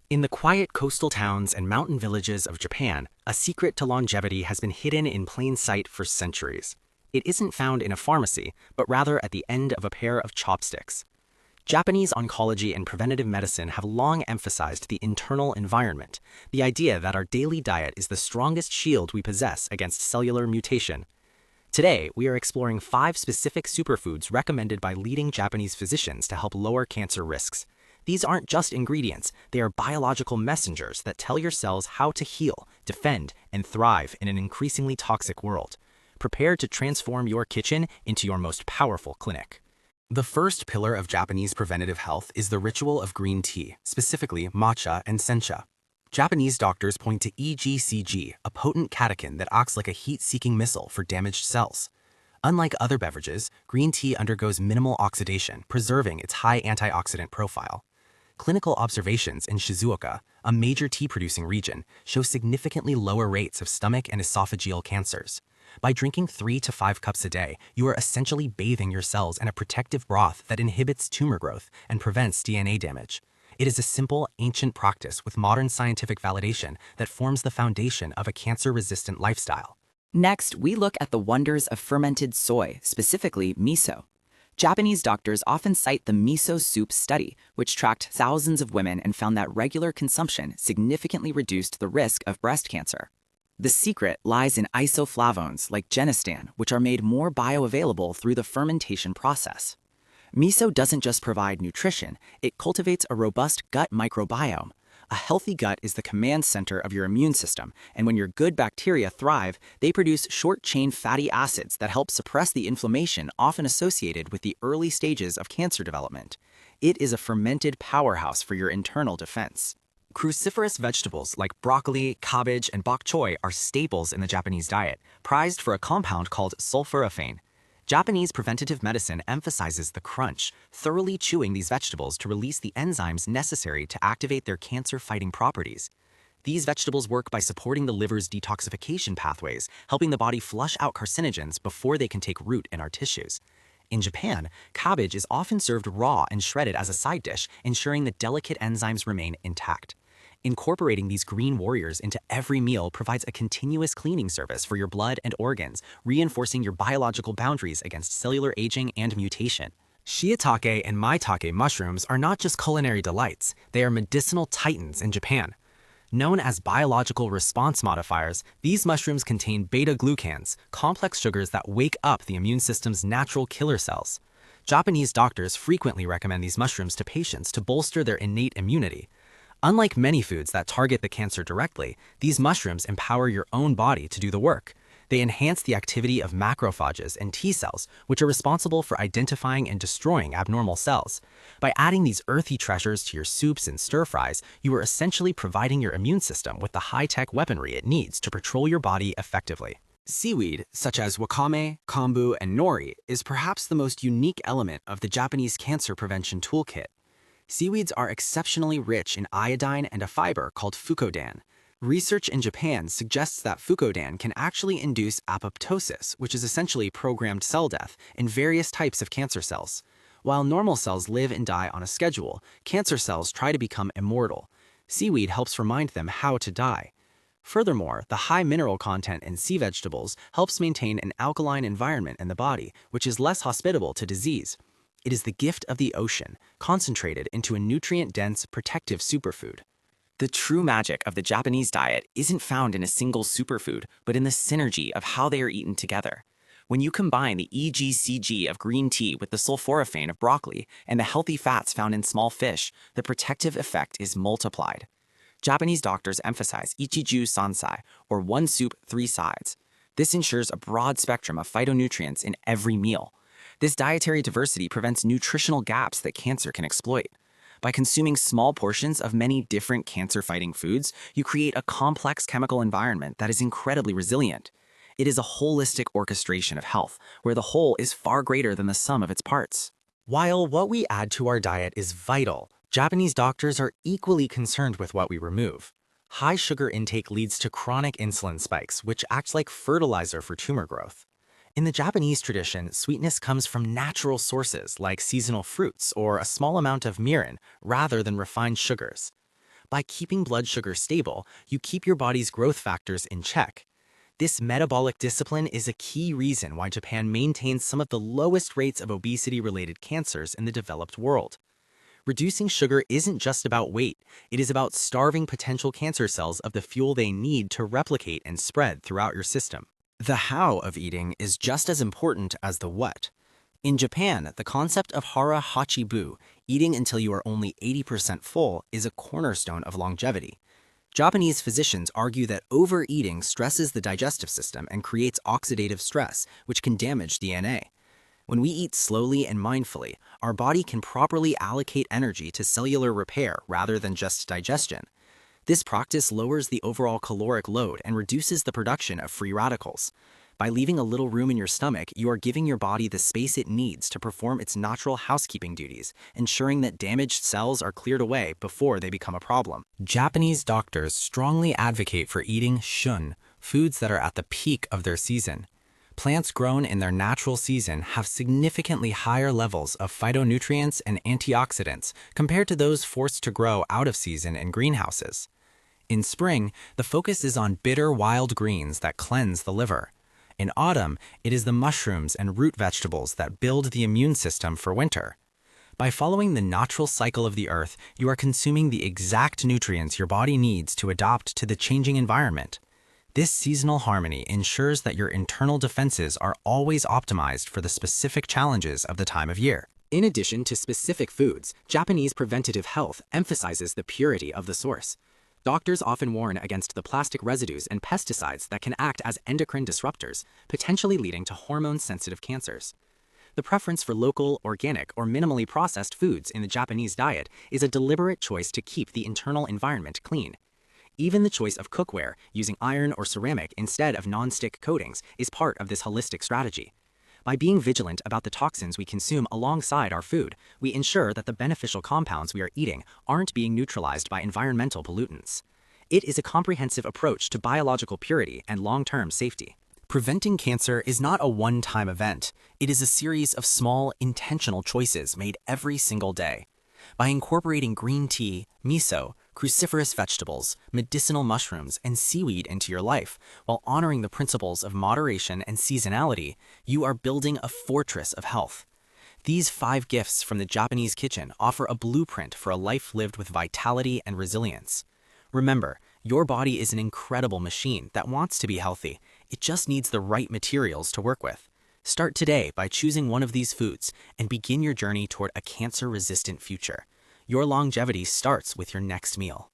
In the quiet coastal towns and mountain villages of Japan, a secret to longevity has been hidden in plain sight for centuries. It isn't found in a pharmacy, but rather at the end of a pair of chopsticks. Japanese oncology and preventative medicine have long emphasized the internal environment, the idea that our daily diet is the strongest shield we possess against cellular mutation. Today, we are exploring 5 specific superfoods recommended by leading Japanese physicians to help lower cancer risks. These aren't just ingredients, they are biological messengers that tell your cells how to heal, defend, and thrive in an increasingly toxic world. Prepare to transform your kitchen into your most powerful clinic. The first pillar of Japanese preventative health is the ritual of green tea, specifically matcha and sencha. Japanese doctors point to EGCG, a potent catechin that acts like a heat-seeking missile for damaged cells. Unlike other beverages, green tea undergoes minimal oxidation, preserving its high antioxidant profile. Clinical observations in Shizuoka, a major tea-producing region, show significantly lower rates of stomach and esophageal cancers. By drinking 3 to 5 cups a day, you are essentially bathing your cells in a protective broth that inhibits tumor growth and prevents DNA damage. It is a simple, ancient practice with modern scientific validation that forms the foundation of a cancer-resistant lifestyle. Next, we look at the wonders of fermented soy, specifically miso. Japanese doctors often cite the miso soup study, which tracked thousands of women and found that regular consumption significantly reduced the risk of breast cancer. The secret lies in isoflavones like genistan, which are made more bioavailable through the fermentation process. Miso doesn't just provide nutrition, it cultivates a robust gut microbiome. A healthy gut is the command center of your immune system, and when your good bacteria thrive, they produce short-chain fatty acids that help suppress the inflammation often associated with the early stages of cancer development. It is a fermented powerhouse for your internal defense. Cruciferous vegetables like broccoli, cabbage, and bok choy are staples in the Japanese diet, prized for a compound called sulforaphane. Japanese preventative medicine emphasizes the crunch, thoroughly chewing these vegetables to release the enzymes necessary to activate their cancer-fighting properties. These vegetables work by supporting the liver's detoxification pathways, helping the body flush out carcinogens before they can take root in our tissues. In Japan, cabbage is often served raw and shredded as a side dish, ensuring the delicate enzymes remain intact. Incorporating these green warriors into every meal provides a continuous cleaning service for your blood and organs, reinforcing your biological boundaries against cellular aging and mutation. Shiitake and maitake mushrooms are not just culinary delights, they are medicinal titans in Japan. Known as biological response modifiers, these mushrooms contain beta-glucans, complex sugars that wake up the immune system's natural killer cells. Japanese doctors frequently recommend these mushrooms to patients to bolster their innate immunity. Unlike many foods that target the cancer directly, these mushrooms empower your own body to do the work. They enhance the activity of macrophages and T cells, which are responsible for identifying and destroying abnormal cells. By adding these earthy treasures to your soups and stir-fries, you are essentially providing your immune system with the high-tech weaponry it needs to patrol your body effectively. Seaweed, such as wakame, kombu, and nori, is perhaps the most unique element of the Japanese cancer prevention toolkit. Seaweeds are exceptionally rich in iodine and a fiber called fukodan. Research in Japan suggests that fukodan can actually induce apoptosis, which is essentially programmed cell death, in various types of cancer cells. While normal cells live and die on a schedule, cancer cells try to become immortal. Seaweed helps remind them how to die. Furthermore, the high mineral content in sea vegetables helps maintain an alkaline environment in the body, which is less hospitable to disease. It is the gift of the ocean, concentrated into a nutrient-dense, protective superfood. The true magic of the Japanese diet isn't found in a single superfood, but in the synergy of how they are eaten together. When you combine the EGCG of green tea with the sulforaphane of broccoli and the healthy fats found in small fish, the protective effect is multiplied. Japanese doctors emphasize Ichiju Sansai, or one soup, 3 sides. This ensures a broad spectrum of phytonutrients in every meal. This dietary diversity prevents nutritional gaps that cancer can exploit. By consuming small portions of many different cancer-fighting foods, you create a complex chemical environment that is incredibly resilient. It is a holistic orchestration of health, where the whole is far greater than the sum of its parts. While what we add to our diet is vital, Japanese doctors are equally concerned with what we remove. High sugar intake leads to chronic insulin spikes, which act like fertilizer for tumor growth. In the Japanese tradition, sweetness comes from natural sources like seasonal fruits or a small amount of mirin rather than refined sugars. By keeping blood sugar stable, you keep your body's growth factors in check. This metabolic discipline is a key reason why Japan maintains some of the lowest rates of obesity-related cancers in the developed world. Reducing sugar isn't just about weight, it is about starving potential cancer cells of the fuel they need to replicate and spread throughout your system. The how of eating is just as important as the what. In Japan, the concept of hara hachibu, eating until you are only 80% full, is a cornerstone of longevity. Japanese physicians argue that overeating stresses the digestive system and creates oxidative stress, which can damage DNA. When we eat slowly and mindfully, our body can properly allocate energy to cellular repair rather than just digestion. This practice lowers the overall caloric load and reduces the production of free radicals. By leaving a little room in your stomach, you are giving your body the space it needs to perform its natural housekeeping duties, ensuring that damaged cells are cleared away before they become a problem. Japanese doctors strongly advocate for eating shun, foods that are at the peak of their season. Plants grown in their natural season have significantly higher levels of phytonutrients and antioxidants compared to those forced to grow out of season in greenhouses. In spring, the focus is on bitter wild greens that cleanse the liver. In autumn, it is the mushrooms and root vegetables that build the immune system for winter. By following the natural cycle of the earth, you are consuming the exact nutrients your body needs to adapt to the changing environment. This seasonal harmony ensures that your internal defenses are always optimized for the specific challenges of the time of year. In addition to specific foods, Japanese preventative health emphasizes the purity of the source. Doctors often warn against the plastic residues and pesticides that can act as endocrine disruptors, potentially leading to hormone-sensitive cancers. The preference for local, organic, or minimally processed foods in the Japanese diet is a deliberate choice to keep the internal environment clean. Even the choice of cookware, using iron or ceramic instead of non-stick coatings, is part of this holistic strategy. By being vigilant about the toxins we consume alongside our food, we ensure that the beneficial compounds we are eating aren't being neutralized by environmental pollutants. It is a comprehensive approach to biological purity and long-term safety. Preventing cancer is not a one-time event. It is a series of small, intentional choices made every single day. By incorporating green tea, miso, cruciferous vegetables, medicinal mushrooms, and seaweed into your life, while honoring the principles of moderation and seasonality, you are building a fortress of health. These 5 gifts from the Japanese kitchen offer a blueprint for a life lived with vitality and resilience. Remember, your body is an incredible machine that wants to be healthy. It just needs the right materials to work with. Start today by choosing one of these foods and begin your journey toward a cancer-resistant future. Your longevity starts with your next meal.